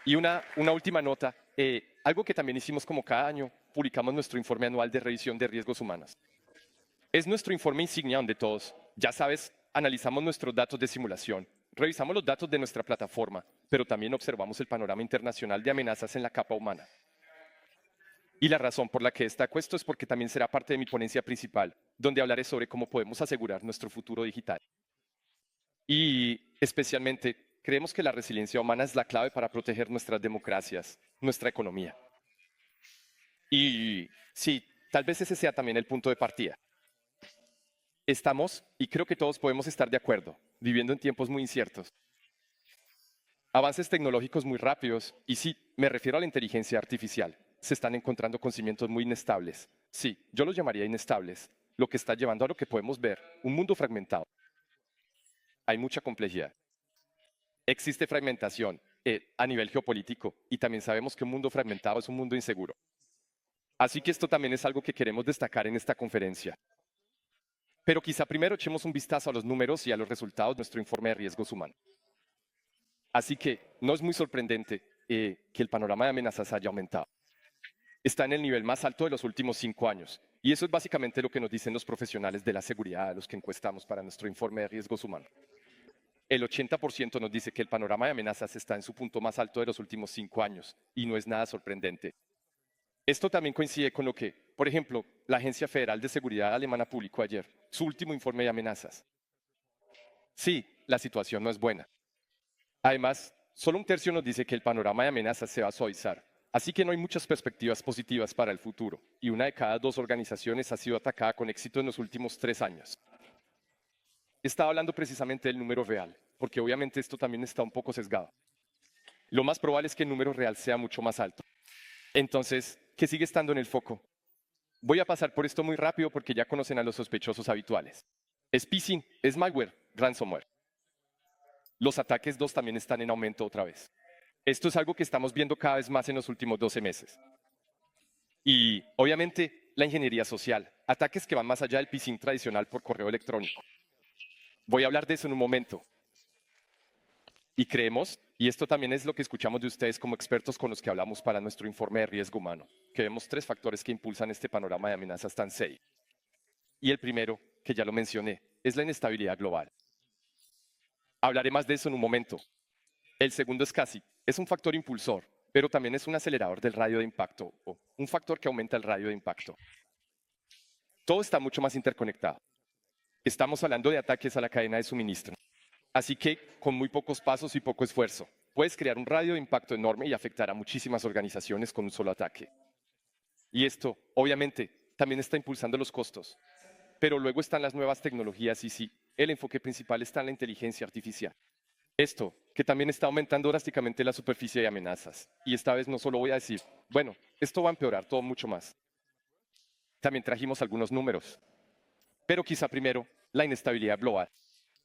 Y una última nota, algo que también hicimos como cada año, publicamos nuestro informe anual de revisión de riesgos humanos. Es nuestro informe insignia donde todos, ya sabes, analizamos nuestros datos de simulación, revisamos los datos de nuestra plataforma, pero también observamos el panorama internacional de amenazas en la capa humana. Y la razón por la que destaco esto es porque también será parte de mi ponencia principal, donde hablaré sobre cómo podemos asegurar nuestro futuro digital. Y especialmente, creemos que la resiliencia humana es la clave para proteger nuestras democracias, nuestra economía. Y sí, tal vez ese sea también el punto de partida. Estamos, y creo que todos podemos estar de acuerdo, viviendo en tiempos muy inciertos. Avances tecnológicos muy rápidos, y sí, me refiero a la inteligencia artificial. Se están encontrando con cimientos muy inestables. Sí, yo los llamaría inestables, lo que está llevando a lo que podemos ver, un mundo fragmentado. Hay mucha complejidad. Existe fragmentación a nivel geopolítico, y también sabemos que un mundo fragmentado es un mundo inseguro. Así que esto también es algo que queremos destacar en esta conferencia. Pero quizá primero echemos un vistazo a los números y a los resultados de nuestro informe de riesgos humanos. Así que no es muy sorprendente que el panorama de amenazas haya aumentado. Está en el nivel más alto de los últimos 5 años. Y eso es básicamente lo que nos dicen los profesionales de la seguridad a los que encuestamos para nuestro informe de riesgos humanos. El 80% nos dice que el panorama de amenazas está en su punto más alto de los últimos 5 años, y no es nada sorprendente. Esto también coincide con lo que, por ejemplo, la Agencia Federal de Seguridad alemana publicó ayer, su último informe de amenazas. Sí, la situación no es buena. Además, solo un tercio nos dice que el panorama de amenazas se va a suavizar, así que no hay muchas perspectivas positivas para el futuro, y una de cada 2 organizaciones ha sido atacada con éxito en los últimos 3 años. Estaba hablando precisamente del número real, porque obviamente esto también está un poco sesgado. Lo más probable es que el número real sea mucho más alto. Entonces, ¿qué sigue estando en el foco? Voy a pasar por esto muy rápido porque ya conocen a los sospechosos habituales. Es phishing, es malware, ransomware. Los ataques 2 también están en aumento otra vez. Esto es algo que estamos viendo cada vez más en los últimos 12 meses. Y, obviamente, la ingeniería social, ataques que van más allá del phishing tradicional por correo electrónico. Voy a hablar de eso en un momento. Y creemos, y esto también es lo que escuchamos de ustedes como expertos con los que hablamos para nuestro informe de riesgo humano, que vemos 3 factores que impulsan este panorama de amenazas tan serio. Y el primero, que ya lo mencioné, es la inestabilidad global. Hablaré más de eso en un momento. El segundo es casi, es un factor impulsor, pero también es un acelerador del radio de impacto, o un factor que aumenta el radio de impacto. Todo está mucho más interconectado. Estamos hablando de ataques a la cadena de suministro. Así que, con muy pocos pasos y poco esfuerzo, puedes crear un radio de impacto enorme y afectar a muchísimas organizaciones con un solo ataque. Y esto, obviamente, también está impulsando los costos. Pero luego están las nuevas tecnologías y sí, el enfoque principal está en la inteligencia artificial. Esto, que también está aumentando drásticamente la superficie de amenazas. Y esta vez no solo voy a decir, bueno, esto va a empeorar todo mucho más. También trajimos algunos números. Pero quizá primero, la inestabilidad global.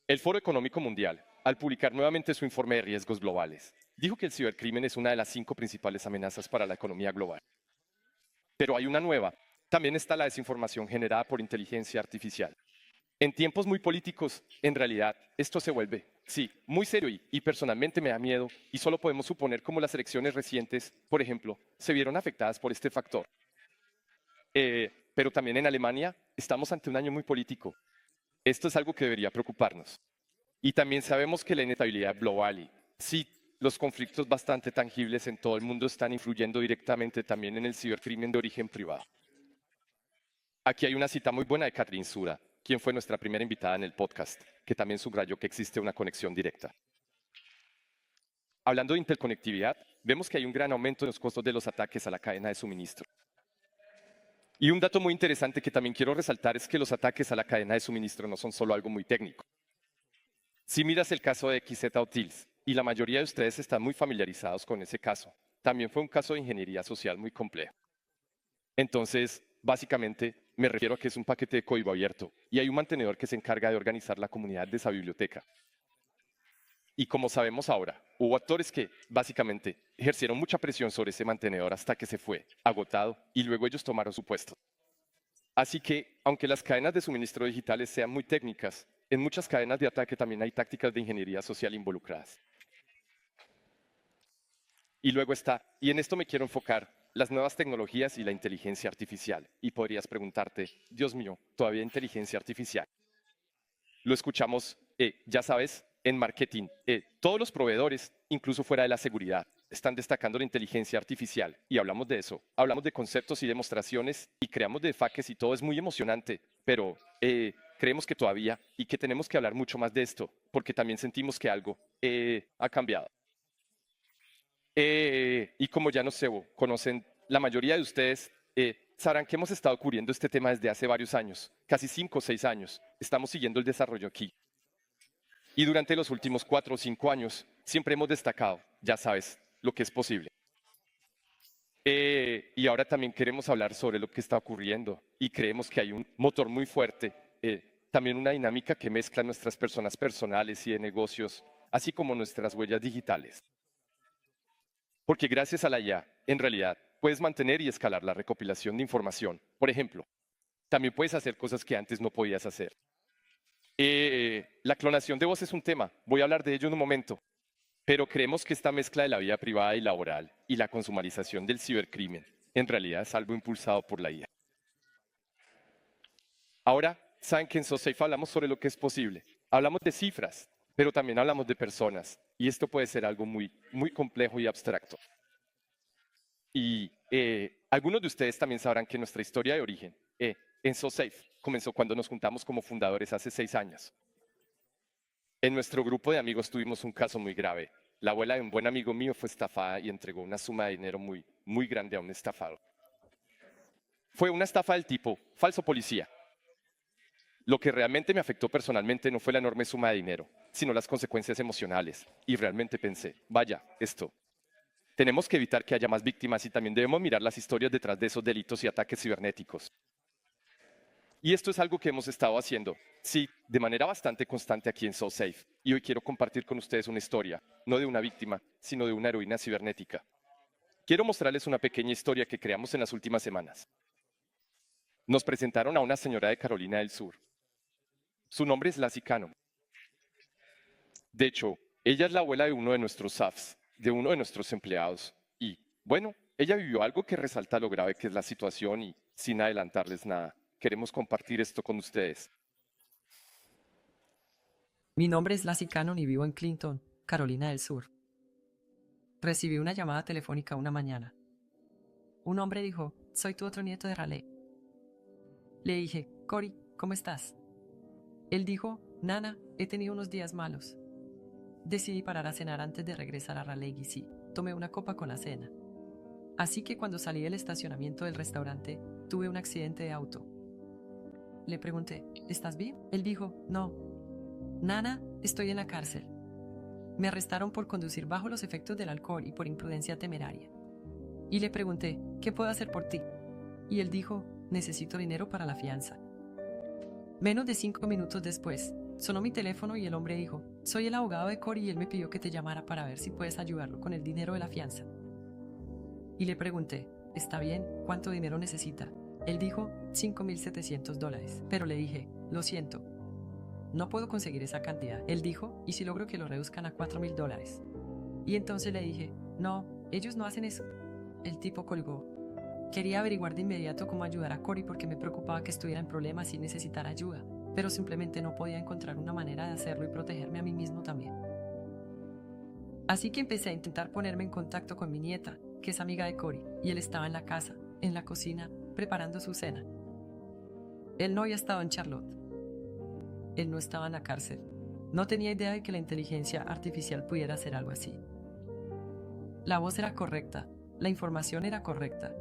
El Foro Económico Mundial, al publicar nuevamente su informe de riesgos globales, dijo que el cibercrimen es una de las 5 principales amenazas para la economía global. Pero hay una nueva. También está la desinformación generada por inteligencia artificial. En tiempos muy políticos, en realidad, esto se vuelve, sí, muy serio y personalmente me da miedo y solo podemos suponer cómo las elecciones recientes, por ejemplo, se vieron afectadas por este factor. Pero también en Alemania estamos ante un año muy político. Esto es algo que debería preocuparnos. Y también sabemos que la inestabilidad global y, sí, los conflictos bastante tangibles en todo el mundo están influyendo directamente también en el cibercrimen de origen privado. Aquí hay una cita muy buena de Catherine Sura, quien fue nuestra primera invitada en el podcast, que también subrayó que existe una conexión directa. Hablando de interconectividad, vemos que hay un gran aumento en los costos de los ataques a la cadena de suministro. Y un dato muy interesante que también quiero resaltar es que los ataques a la cadena de suministro no son solo algo muy técnico. Si miras el caso de XZ Utils, y la mayoría de ustedes están muy familiarizados con ese caso, también fue un caso de ingeniería social muy complejo. Entonces, básicamente, me refiero a que es un paquete de código abierto y hay un mantenedor que se encarga de organizar la comunidad de esa biblioteca. Y como sabemos ahora, hubo actores que, básicamente, ejercieron mucha presión sobre ese mantenedor hasta que se fue, agotado, y luego ellos tomaron su puesto. Así que, aunque las cadenas de suministro digitales sean muy técnicas, en muchas cadenas de ataque también hay tácticas de ingeniería social involucradas. Y luego está, y en esto me quiero enfocar, las nuevas tecnologías y la inteligencia artificial. Y podrías preguntarte, Dios mío, ¿todavía inteligencia artificial? Lo escuchamos, ya sabes, en marketing. Todos los proveedores, incluso fuera de la seguridad, están destacando la inteligencia artificial y hablamos de eso. Hablamos de conceptos y demostraciones y creamos de faques y todo es muy emocionante, pero creemos que todavía y que tenemos que hablar mucho más de esto porque también sentimos que algo ha cambiado. Y como ya nos conocen, la mayoría de ustedes sabrán que hemos estado cubriendo este tema desde hace varios años, casi 5 o 6 años. Estamos siguiendo el desarrollo aquí. Y durante los últimos 4 o 5 años siempre hemos destacado, ya sabes, lo que es posible. Y ahora también queremos hablar sobre lo que está ocurriendo y creemos que hay un motor muy fuerte, también una dinámica que mezcla nuestras personas personales y de negocios, así como nuestras huellas digitales. Porque gracias a la IA, en realidad, puedes mantener y escalar la recopilación de información. Por ejemplo, también puedes hacer cosas que antes no podías hacer. La clonación de voz es un tema, voy a hablar de ello en un momento, pero creemos que esta mezcla de la vida privada y laboral y la consumarización del cibercrimen en realidad es algo impulsado por la IA. Ahora, saben que en SoSafe hablamos sobre lo que es posible. Hablamos de cifras, pero también hablamos de personas, y esto puede ser algo muy, muy complejo y abstracto. Y algunos de ustedes también sabrán que nuestra historia de origen en SoSafe comenzó cuando nos juntamos como fundadores hace 6 años. En nuestro grupo de amigos tuvimos un caso muy grave. La abuela de un buen amigo mío fue estafada y entregó una suma de dinero muy, muy grande a un estafado. Fue una estafa del tipo falso policía. Lo que realmente me afectó personalmente no fue la enorme suma de dinero, sino las consecuencias emocionales. Y realmente pensé, vaya, esto. Tenemos que evitar que haya más víctimas y también debemos mirar las historias detrás de esos delitos y ataques cibernéticos. Y esto es algo que hemos estado haciendo, sí, de manera bastante constante aquí en SoSafe. Y hoy quiero compartir con ustedes una historia, no de una víctima, sino de una heroína cibernética. Quiero mostrarles una pequeña historia que creamos en las últimas semanas. Nos presentaron a una señora de Carolina del Sur. Su nombre es Lassie Cannon. De hecho, ella es la abuela de uno de nuestros SAFs, de uno de nuestros empleados. Y, bueno, ella vivió algo que resalta lo grave que es la situación y, sin adelantarles nada, queremos compartir esto con ustedes. Mi nombre es Lassie Cannon y vivo en Clinton, Carolina del Sur. Recibí una llamada telefónica una mañana. Un hombre dijo, soy tu otro nieto de Raleigh. Le dije, Cory, ¿cómo estás? Él dijo, Nana, he tenido unos días malos. Decidí parar a cenar antes de regresar a Raleigh y sí, tomé una copa con la cena. Así que cuando salí del estacionamiento del restaurante, tuve un accidente de auto. Le pregunté, ¿estás bien? Él dijo, no. Nana, estoy en la cárcel. Me arrestaron por conducir bajo los efectos del alcohol y por imprudencia temeraria. Y le pregunté, ¿qué puedo hacer por ti? Y él dijo, necesito dinero para la fianza. Menos de 5 minutos después, sonó mi teléfono y el hombre dijo, soy el abogado de Cory y él me pidió que te llamara para ver si puedes ayudarlo con el dinero de la fianza. Y le pregunté, ¿está bien? ¿Cuánto dinero necesita? Él dijo, $5,700, pero le dije, lo siento, no puedo conseguir esa cantidad. Él dijo, ¿y si logro que lo reduzcan a $4,000? Y entonces le dije, no, ellos no hacen eso. El tipo colgó. Quería averiguar de inmediato cómo ayudar a Cory porque me preocupaba que estuviera en problemas y necesitara ayuda, pero simplemente no podía encontrar una manera de hacerlo y protegerme a mí mismo también. Así que empecé a intentar ponerme en contacto con mi nieta, que es amiga de Cory, y él estaba en la casa, en la cocina, preparando su cena. Él no había estado en Charlotte. Él no estaba en la cárcel. No tenía idea de que la inteligencia artificial pudiera hacer algo así. La voz era correcta, la información era correcta.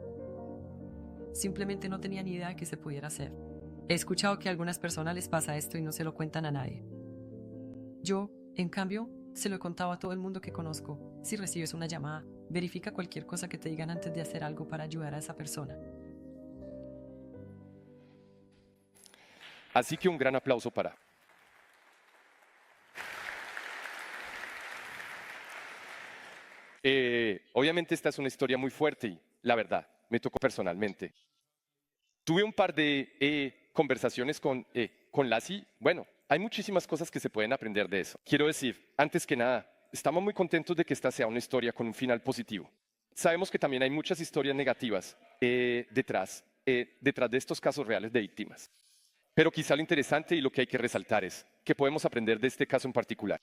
Simplemente no tenía ni idea de que se pudiera hacer. He escuchado que a algunas personas les pasa esto y no se lo cuentan a nadie. Yo, en cambio, se lo he contado a todo el mundo que conozco. Si recibes una llamada, verifica cualquier cosa que te digan antes de hacer algo para ayudar a esa persona. Así que un gran aplauso para. Obviamente esta es una historia muy fuerte y la verdad, me tocó personalmente. Tuve un par de conversaciones con Lassie. Bueno, hay muchísimas cosas que se pueden aprender de eso. Quiero decir, antes que nada, estamos muy contentos de que esta sea una historia con un final positivo. Sabemos que también hay muchas historias negativas detrás de estos casos reales de víctimas. Pero quizá lo interesante y lo que hay que resaltar es que podemos aprender de este caso en particular.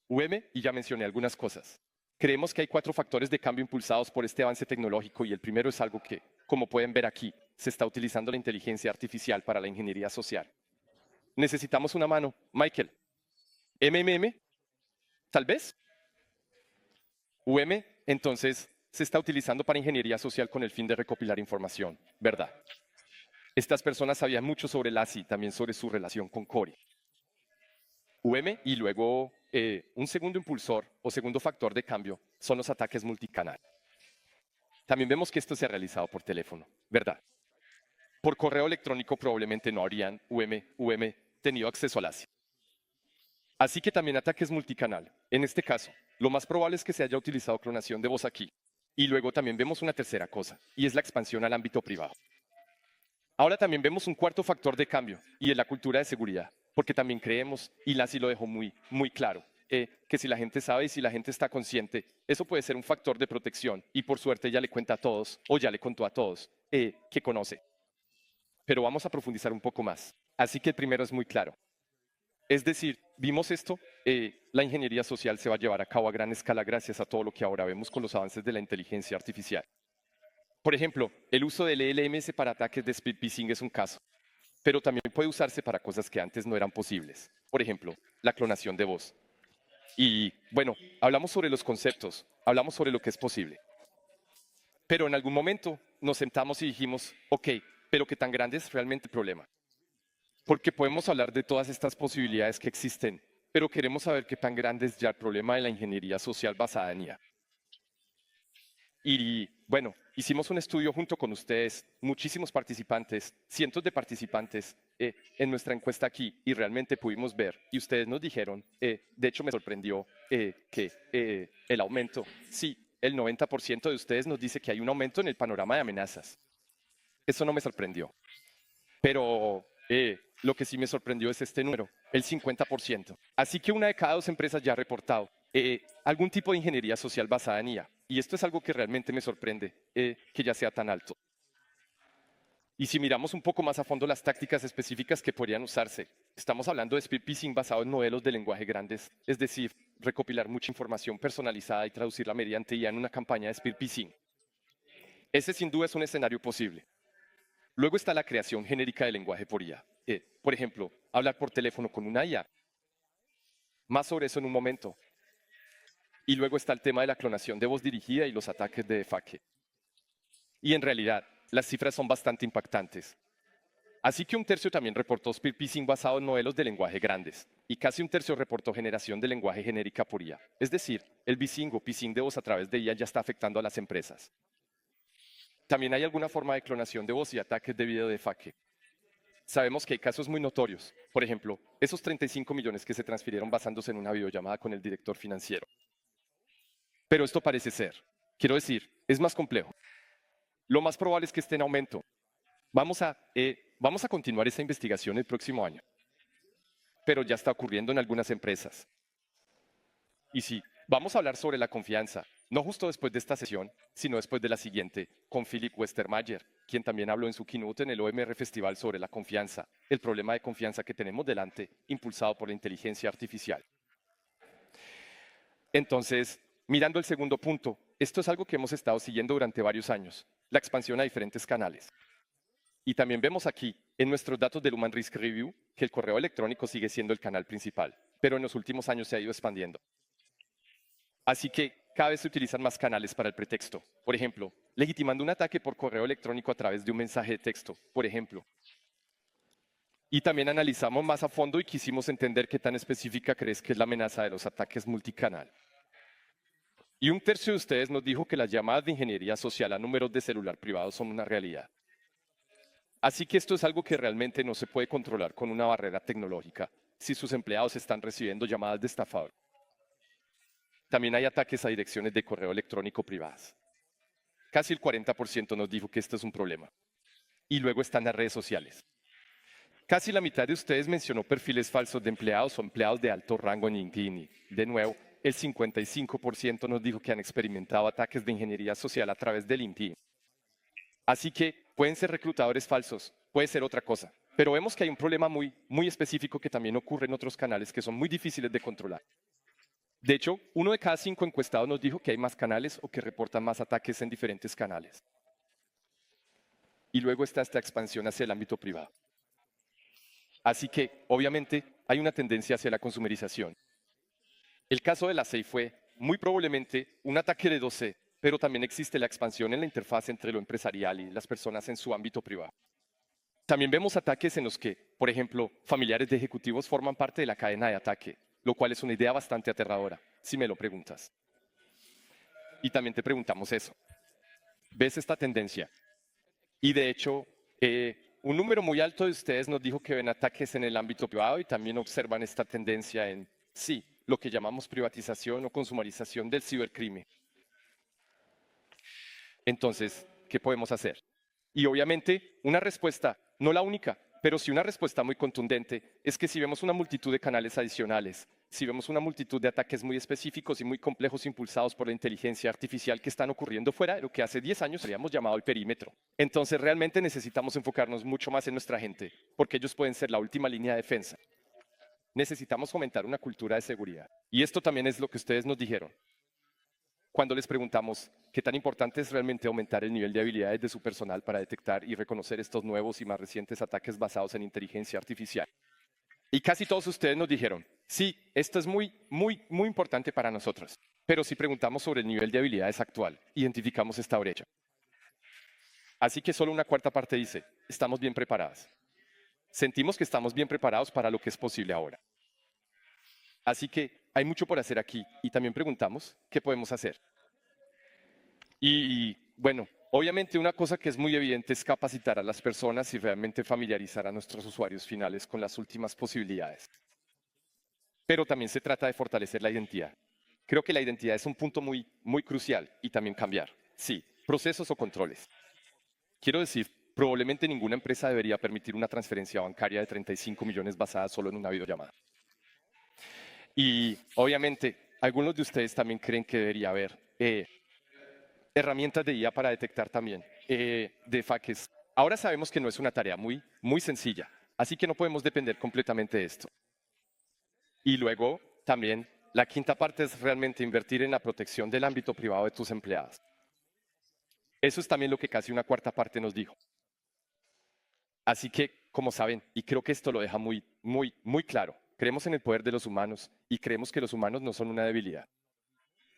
Y ya mencioné algunas cosas. Creemos que hay 4 factores de cambio impulsados por este avance tecnológico y el primero es algo que, como pueden ver aquí, se está utilizando la inteligencia artificial para la ingeniería social. Necesitamos una mano. Michael. MMM, tal vez. Entonces, se está utilizando para ingeniería social con el fin de recopilar información, ¿verdad? Estas personas sabían mucho sobre Lassie y también sobre su relación con Corey. Y luego un segundo impulsor o segundo factor de cambio son los ataques multicanal. También vemos que esto se ha realizado por teléfono, ¿verdad? Por correo electrónico probablemente no habrían tenido acceso a Lassie. Así que también ataques multicanal. En este caso, lo más probable es que se haya utilizado clonación de voz aquí. Y luego también vemos una tercera cosa, y es la expansión al ámbito privado. Ahora también vemos un cuarto factor de cambio, y es la cultura de seguridad, porque también creemos, y Lassie lo dejó muy claro, que si la gente sabe y si la gente está consciente, eso puede ser un factor de protección, y por suerte ya le cuenta a todos, o ya le contó a todos, que conoce. Pero vamos a profundizar un poco más. Así que el primero es muy claro. Es decir, vimos esto, la ingeniería social se va a llevar a cabo a gran escala gracias a todo lo que ahora vemos con los avances de la inteligencia artificial. Por ejemplo, el uso del LLMS para ataques de speed phishing es un caso, pero también puede usarse para cosas que antes no eran posibles. Por ejemplo, la clonación de voz. Y bueno, hablamos sobre los conceptos, hablamos sobre lo que es posible. Pero en algún momento nos sentamos y dijimos, ok, pero ¿qué tan grande es realmente el problema? Porque podemos hablar de todas estas posibilidades que existen, pero queremos saber qué tan grande es ya el problema de la ingeniería social basada en IA. Y bueno, hicimos un estudio junto con ustedes, muchísimos participantes, cientos de participantes en nuestra encuesta aquí y realmente pudimos ver, y ustedes nos dijeron, de hecho me sorprendió que el aumento, sí, el 90% de ustedes nos dice que hay un aumento en el panorama de amenazas. Eso no me sorprendió. Pero lo que sí me sorprendió es este número, el 50%. Así que una de cada 2 empresas ya ha reportado algún tipo de ingeniería social basada en IA. Y esto es algo que realmente me sorprende, que ya sea tan alto. Y si miramos un poco más a fondo las tácticas específicas que podrían usarse, estamos hablando de speed phishing basado en modelos de lenguaje grandes, es decir, recopilar mucha información personalizada y traducirla mediante IA en una campaña de speed phishing. Ese sin duda es un escenario posible. Luego está la creación genérica de lenguaje por IA. Por ejemplo, hablar por teléfono con una IA. Más sobre eso en un momento. Y luego está el tema de la clonación de voz dirigida y los ataques de defake. Y en realidad, las cifras son bastante impactantes. Así que un tercio también reportó spear phishing basado en modelos de lenguaje grandes. Y casi un tercio reportó generación de lenguaje genérica por IA. Es decir, el phishing o phishing de voz a través de IA ya está afectando a las empresas. También hay alguna forma de clonación de voz y ataques de video defake. Sabemos que hay casos muy notorios. Por ejemplo, esos 35 millones que se transfirieron basándose en una videollamada con el director financiero. Pero esto parece ser, quiero decir, es más complejo. Lo más probable es que esté en aumento. Vamos a continuar esa investigación el próximo año. Pero ya está ocurriendo en algunas empresas. Y sí, vamos a hablar sobre la confianza, no justo después de esta sesión, sino después de la siguiente, con Philip Westermayer, quien también habló en su keynote en el OMR Festival sobre la confianza, el problema de confianza que tenemos delante, impulsado por la inteligencia artificial. Entonces, mirando el segundo punto, esto es algo que hemos estado siguiendo durante varios años, la expansión a diferentes canales. Y también vemos aquí, en nuestros datos del Human Risk Review, que el correo electrónico sigue siendo el canal principal, pero en los últimos años se ha ido expandiendo. Así que cada vez se utilizan más canales para el pretexto. Por ejemplo, legitimando un ataque por correo electrónico a través de un mensaje de texto, por ejemplo. Y también analizamos más a fondo y quisimos entender qué tan específica crees que es la amenaza de los ataques multicanal. Y un tercio de ustedes nos dijo que las llamadas de ingeniería social a números de celular privados son una realidad. Así que esto es algo que realmente no se puede controlar con una barrera tecnológica si sus empleados están recibiendo llamadas de estafador. También hay ataques a direcciones de correo electrónico privadas. Casi el 40% nos dijo que esto es un problema. Y luego están las redes sociales. Casi la mitad de ustedes mencionó perfiles falsos de empleados o empleados de alto rango en LinkedIn. Y, de nuevo, el 55% nos dijo que han experimentado ataques de ingeniería social a través del LinkedIn. Así que pueden ser reclutadores falsos, puede ser otra cosa. Pero vemos que hay un problema muy específico que también ocurre en otros canales que son muy difíciles de controlar. De hecho, 1 de cada 5 encuestados nos dijo que hay más canales o que reportan más ataques en diferentes canales. Y luego está esta expansión hacia el ámbito privado. Así que, obviamente, hay una tendencia hacia la consumerización. El caso de la SEI fue, muy probablemente, un ataque de 2C, pero también existe la expansión en la interfaz entre lo empresarial y las personas en su ámbito privado. También vemos ataques en los que, por ejemplo, familiares de ejecutivos forman parte de la cadena de ataque, lo cual es una idea bastante aterradora, si me lo preguntas. Y también te preguntamos eso. ¿Ves esta tendencia? Y de hecho, un número muy alto de ustedes nos dijo que ven ataques en el ámbito privado y también observan esta tendencia en, sí, lo que llamamos privatización o consumerización del cibercrimen. Entonces, ¿qué podemos hacer? Y obviamente, una respuesta, no la única, pero sí una respuesta muy contundente, es que si vemos una multitud de canales adicionales, si vemos una multitud de ataques muy específicos y muy complejos impulsados por la inteligencia artificial que están ocurriendo fuera de lo que hace 10 años habíamos llamado el perímetro. Entonces realmente necesitamos enfocarnos mucho más en nuestra gente, porque ellos pueden ser la última línea de defensa. Necesitamos fomentar una cultura de seguridad. Y esto también es lo que ustedes nos dijeron. Cuando les preguntamos qué tan importante es realmente aumentar el nivel de habilidades de su personal para detectar y reconocer estos nuevos y más recientes ataques basados en inteligencia artificial. Y casi todos ustedes nos dijeron, sí, esto es muy importante para nosotros. Pero si preguntamos sobre el nivel de habilidades actual, identificamos esta brecha. Así que solo una cuarta parte dice, estamos bien preparadas. Sentimos que estamos bien preparados para lo que es posible ahora. Así que hay mucho por hacer aquí y también preguntamos qué podemos hacer. Y bueno, obviamente una cosa que es muy evidente es capacitar a las personas y realmente familiarizar a nuestros usuarios finales con las últimas posibilidades. Pero también se trata de fortalecer la identidad. Creo que la identidad es un punto muy crucial y también cambiar. Sí, procesos o controles. Quiero decir, probablemente ninguna empresa debería permitir una transferencia bancaria de 35 millones basada solo en una videollamada. Y obviamente, algunos de ustedes también creen que debería haber herramientas de IA para detectar también defaques. Ahora sabemos que no es una tarea muy sencilla, así que no podemos depender completamente de esto. Y luego, también, la quinta parte es realmente invertir en la protección del ámbito privado de tus empleados. Eso es también lo que casi una cuarta parte nos dijo. Así que, como saben, y creo que esto lo deja muy claro, creemos en el poder de los humanos y creemos que los humanos no son una debilidad.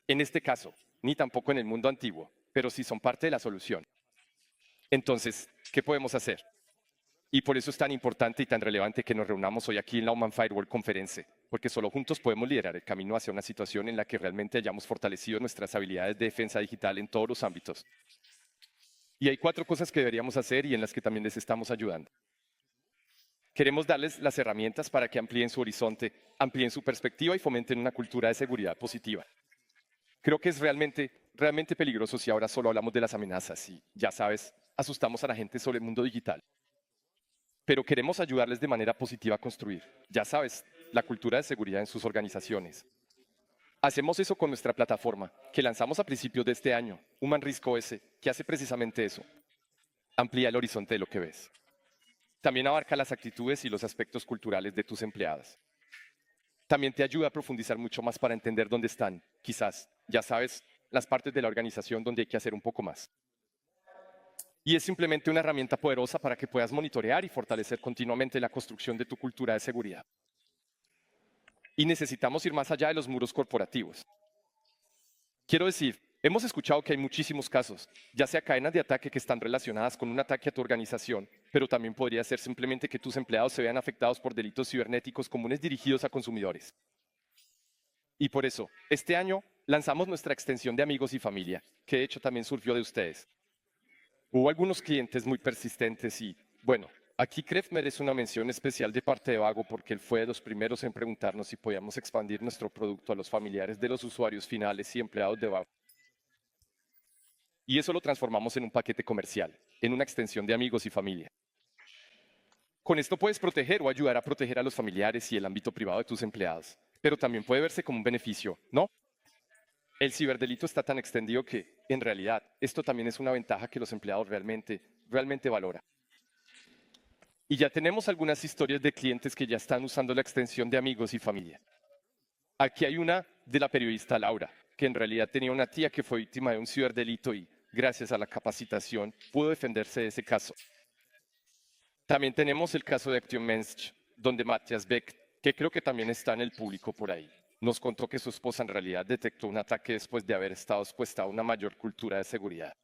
En este caso, ni tampoco en el mundo antiguo, pero sí son parte de la solución. Entonces, ¿qué podemos hacer? Y por eso es tan importante y tan relevante que nos reunamos hoy aquí en la Oman Firewall Conference, porque solo juntos podemos liderar el camino hacia una situación en la que realmente hayamos fortalecido nuestras habilidades de defensa digital en todos los ámbitos. Y hay 4 cosas que deberíamos hacer y en las que también les estamos ayudando. Queremos darles las herramientas para que amplíen su horizonte, amplíen su perspectiva y fomenten una cultura de seguridad positiva. Creo que es realmente peligroso si ahora solo hablamos de las amenazas y, ya sabes, asustamos a la gente sobre el mundo digital. Pero queremos ayudarles de manera positiva a construir, ya sabes, la cultura de seguridad en sus organizaciones. Hacemos eso con nuestra plataforma, que lanzamos a principios de este año, Human Risk OS, que hace precisamente eso. Amplía el horizonte de lo que ves. También abarca las actitudes y los aspectos culturales de tus empleados. También te ayuda a profundizar mucho más para entender dónde están, quizás, ya sabes, las partes de la organización donde hay que hacer un poco más. Y es simplemente una herramienta poderosa para que puedas monitorear y fortalecer continuamente la construcción de tu cultura de seguridad. Y necesitamos ir más allá de los muros corporativos. Quiero decir, hemos escuchado que hay muchísimos casos, ya sea cadenas de ataque que están relacionadas con un ataque a tu organización, pero también podría ser simplemente que tus empleados se vean afectados por delitos cibernéticos comunes dirigidos a consumidores. Y por eso, este año lanzamos nuestra extensión de amigos y familia, que de hecho también surgió de ustedes. Hubo algunos clientes muy persistentes y, bueno, aquí CREF merece una mención especial de parte de Vago porque él fue de los primeros en preguntarnos si podíamos expandir nuestro producto a los familiares de los usuarios finales y empleados de Vago. Y eso lo transformamos en un paquete comercial, en una extensión de amigos y familia. Con esto puedes proteger o ayudar a proteger a los familiares y el ámbito privado de tus empleados, pero también puede verse como un beneficio, ¿no? El ciberdelito está tan extendido que, en realidad, esto también es una ventaja que los empleados realmente valoran. Y ya tenemos algunas historias de clientes que ya están usando la extensión de amigos y familia. Aquí hay una de la periodista Laura, que en realidad tenía una tía que fue víctima de un ciberdelito y, gracias a la capacitación, pudo defenderse de ese caso. También tenemos el caso de Action Mensch, donde Matthias Beck, que creo que también está en el público por ahí, nos contó que su esposa en realidad detectó un ataque después de haber estado expuesta a una mayor cultura de seguridad.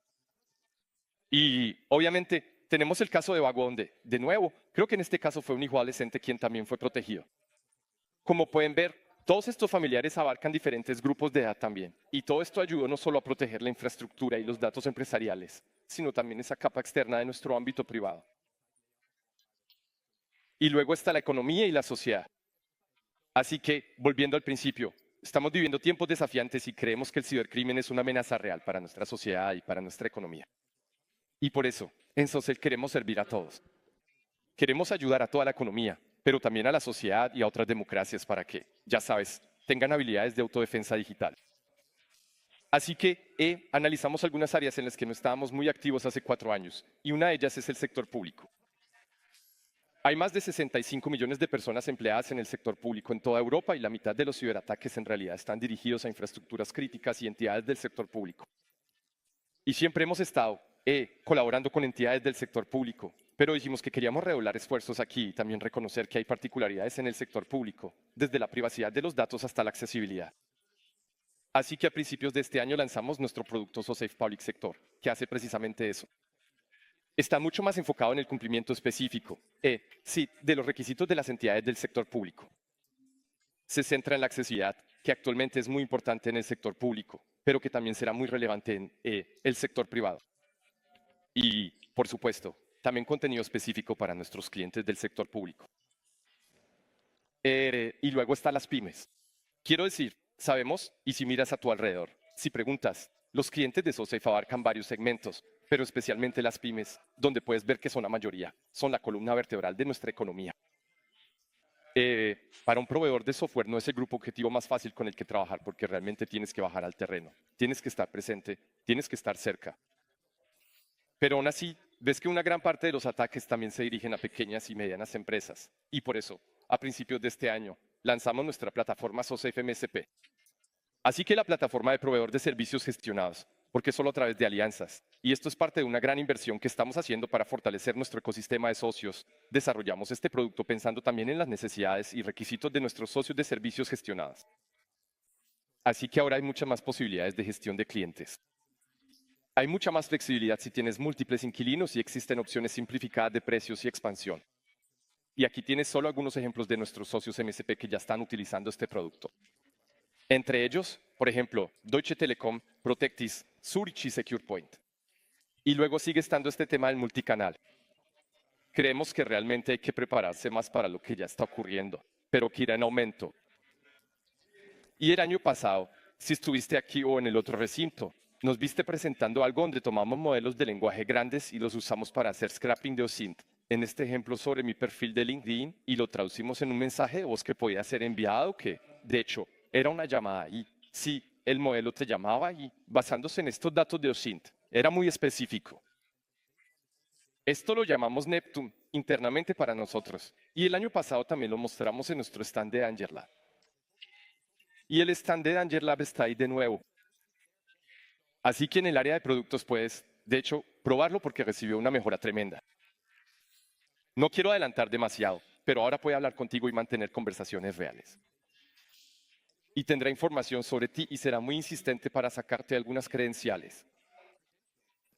Y obviamente tenemos el caso de Vagonde. De nuevo, creo que en este caso fue un hijo adolescente quien también fue protegido. Como pueden ver, todos estos familiares abarcan diferentes grupos de edad también. Y todo esto ayudó no solo a proteger la infraestructura y los datos empresariales, sino también esa capa externa de nuestro ámbito privado. Y luego está la economía y la sociedad. Así que, volviendo al principio, estamos viviendo tiempos desafiantes y creemos que el cibercrimen es una amenaza real para nuestra sociedad y para nuestra economía. Y por eso, en Social queremos servir a todos. Queremos ayudar a toda la economía, pero también a la sociedad y a otras democracias para que, ya sabes, tengan habilidades de autodefensa digital. Así que analizamos algunas áreas en las que no estábamos muy activos hace 4 años, y una de ellas es el sector público. Hay más de 65 millones de personas empleadas en el sector público en toda Europa y la mitad de los ciberataques en realidad están dirigidos a infraestructuras críticas y entidades del sector público. Y siempre hemos estado colaborando con entidades del sector público, pero dijimos que queríamos redoblar esfuerzos aquí y también reconocer que hay particularidades en el sector público, desde la privacidad de los datos hasta la accesibilidad. Así que a principios de este año lanzamos nuestro producto SoSafe Public Sector, que hace precisamente eso. Está mucho más enfocado en el cumplimiento específico, de los requisitos de las entidades del sector público. Se centra en la accesibilidad, que actualmente es muy importante en el sector público, pero que también será muy relevante en el sector privado. Y, por supuesto, también contenido específico para nuestros clientes del sector público. Y luego están las pymes. Quiero decir, sabemos, y si miras a tu alrededor, si preguntas, los clientes de SoSafe abarcan varios segmentos, pero especialmente las pymes, donde puedes ver que son la mayoría, son la columna vertebral de nuestra economía. Para un proveedor de software no es el grupo objetivo más fácil con el que trabajar porque realmente tienes que bajar al terreno, tienes que estar presente, tienes que estar cerca. Pero aún así, ves que una gran parte de los ataques también se dirigen a pequeñas y medianas empresas. Y por eso, a principios de este año, lanzamos nuestra plataforma SoSafe MSP. Así que la plataforma de proveedor de servicios gestionados, porque solo a través de alianzas. Y esto es parte de una gran inversión que estamos haciendo para fortalecer nuestro ecosistema de socios. Desarrollamos este producto pensando también en las necesidades y requisitos de nuestros socios de servicios gestionados. Así que ahora hay muchas más posibilidades de gestión de clientes. Hay mucha más flexibilidad si tienes múltiples inquilinos y existen opciones simplificadas de precios y expansión. Y aquí tienes solo algunos ejemplos de nuestros socios MSP que ya están utilizando este producto. Entre ellos, por ejemplo, Deutsche Telekom, Protectis, Zurich y SecurePoint. Y luego sigue estando este tema del multicanal. Creemos que realmente hay que prepararse más para lo que ya está ocurriendo, pero que irá en aumento. Y el año pasado, si estuviste aquí o en el otro recinto, nos viste presentando algo donde tomamos modelos de lenguaje grandes y los usamos para hacer scrapping de OSINT. En este ejemplo sobre mi perfil de LinkedIn y lo traducimos en un mensaje de voz que podía ser enviado, que de hecho era una llamada y sí, el modelo te llamaba y basándose en estos datos de OSINT, era muy específico. Esto lo llamamos Neptune internamente para nosotros y el año pasado también lo mostramos en nuestro stand de AngelLab. Y el stand de AngelLab está ahí de nuevo. Así que en el área de productos puedes, de hecho, probarlo porque recibió una mejora tremenda. No quiero adelantar demasiado, pero ahora puedo hablar contigo y mantener conversaciones reales. Y tendrá información sobre ti y será muy insistente para sacarte algunas credenciales.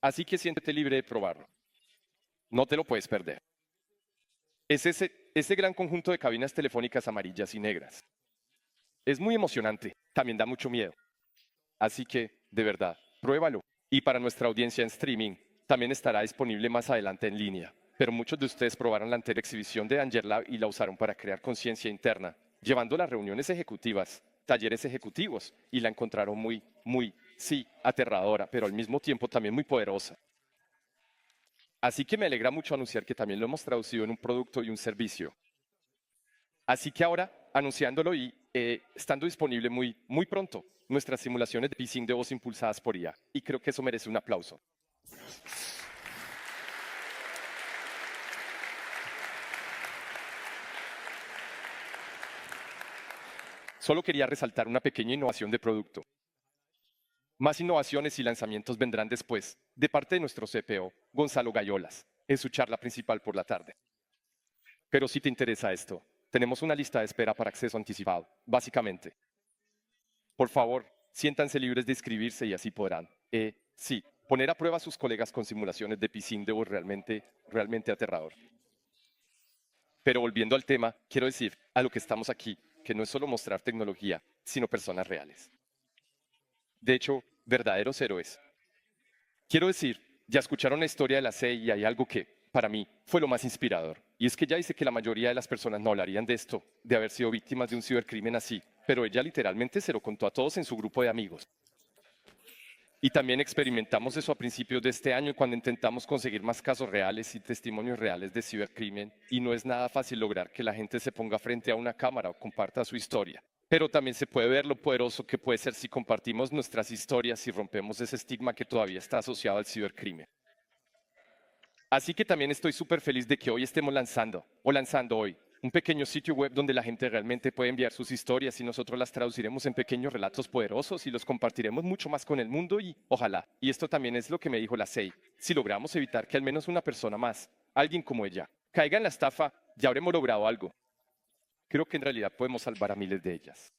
Así que siéntete libre de probarlo. No te lo puedes perder. Es ese gran conjunto de cabinas telefónicas amarillas y negras. Es muy emocionante, también da mucho miedo. Así que, de verdad, pruébalo. Y para nuestra audiencia en streaming, también estará disponible más adelante en línea. Pero muchos de ustedes probaron la anterior exhibición de AngelLab y la usaron para crear conciencia interna, llevando las reuniones ejecutivas, talleres ejecutivos, y la encontraron sí, aterradora, pero al mismo tiempo también muy poderosa. Así que me alegra mucho anunciar que también lo hemos traducido en un producto y un servicio. Así que ahora, anunciándolo y estando disponible muy pronto nuestras simulaciones de phishing de voz impulsadas por IA. Y creo que eso merece un aplauso. Solo quería resaltar una pequeña innovación de producto. Más innovaciones y lanzamientos vendrán después, de parte de nuestro CPO, Gonzalo Gayolas, en su charla principal por la tarde. Pero si te interesa esto, tenemos una lista de espera para acceso anticipado, básicamente. Por favor, siéntanse libres de inscribirse y así podrán. Sí, poner a prueba a sus colegas con simulaciones de phishing de voz realmente aterrador. Pero volviendo al tema, quiero decir a lo que estamos aquí, que no es solo mostrar tecnología, sino personas reales. De hecho, verdaderos héroes. Quiero decir, ya escucharon la historia de la CEI y hay algo que, para mí, fue lo más inspirador. Y es que ella dice que la mayoría de las personas no hablarían de esto, de haber sido víctimas de un cibercrimen así, pero ella literalmente se lo contó a todos en su grupo de amigos. Y también experimentamos eso a principios de este año cuando intentamos conseguir más casos reales y testimonios reales de cibercrimen, y no es nada fácil lograr que la gente se ponga frente a una cámara o comparta su historia. Pero también se puede ver lo poderoso que puede ser si compartimos nuestras historias y rompemos ese estigma que todavía está asociado al cibercrimen. Así que también estoy súper feliz de que hoy estemos lanzando hoy, un pequeño sitio web donde la gente realmente puede enviar sus historias y nosotros las traduciremos en pequeños relatos poderosos y los compartiremos mucho más con el mundo y ojalá, y esto también es lo que me dijo la SEI, si logramos evitar que al menos una persona más, alguien como ella, caiga en la estafa, ya habremos logrado algo. Creo que en realidad podemos salvar a miles de ellas.